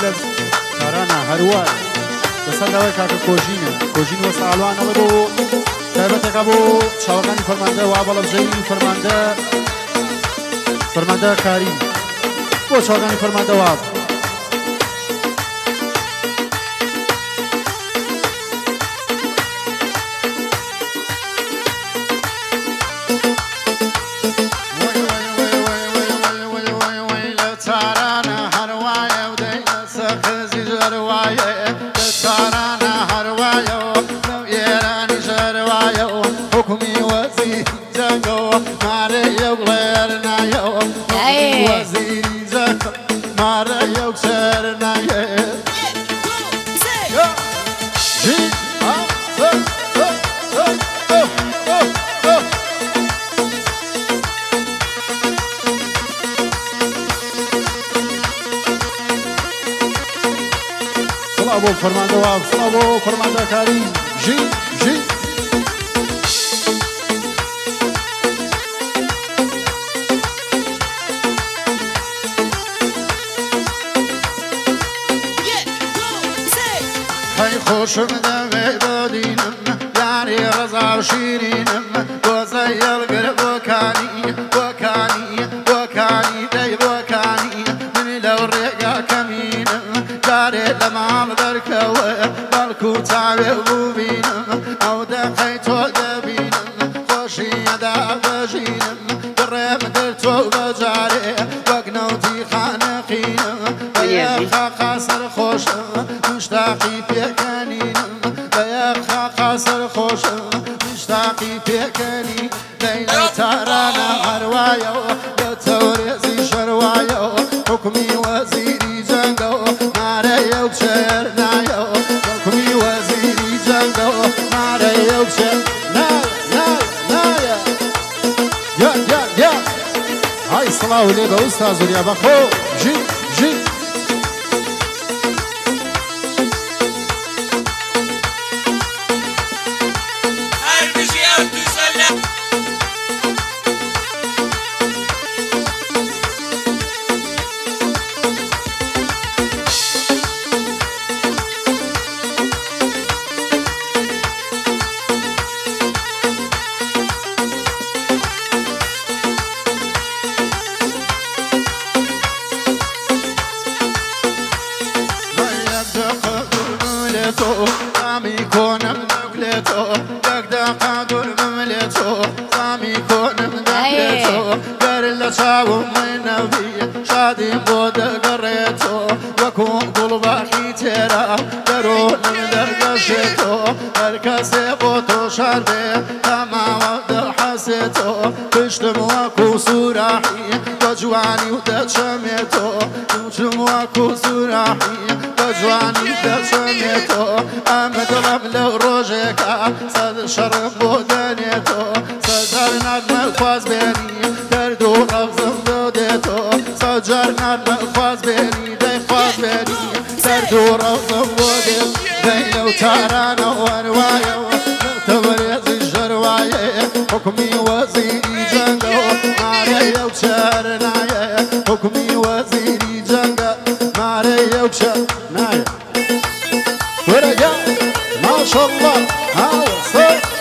لە کارانە هەروە لەسەر لەوەی کاکە کۆژین وە ساڵوانەوە بۆ تایبەتێکا بۆ چاوەکانی فەرماندە وا بەڵەبژەی فەرماندە کاری بۆ چاوەکانی فەرماندە واب فرمانده واب صلابو فرمانده کاری جی هی خوشم دوی بدینم یاری رضا و شیرینم گوزیل گر بکانی دی بکانی من لو ریگا کمینم جاری لمام درکوه بلکو تاوی بوبینم او دقی تو دبینم خوشی دا بجینم درم در تو بجاری وگنوتی خانقینم بیخا قصر خوشم مشتاقی پیکنینم بیخا قصر خوشم مشتاقی پیکنی لیلا تارانا هروایو لتوریزی شروایو حکمی وزیری جنگو ناریو چرنایو حکمی وزیری جنگو ناریو چرنایا یا های صلاح لی به استاذ وریا بخو جی جوانی و دچمیتو جوانی سوراحی جوانی دچمیتو امدلم لو روزکا صد شرم بودنیتو صدر نرم خواز بینی درد و رفضم دودیتو صدر نرم خواز بینی خواز بینی درد و رفضم بودیت دیلو تارانا وروایو تبریزی جروایه حکمی وزیری جنگو ماریو چرنایه حکمی وزیری جنگو ماریو چرنایه ورجع ما شاء الله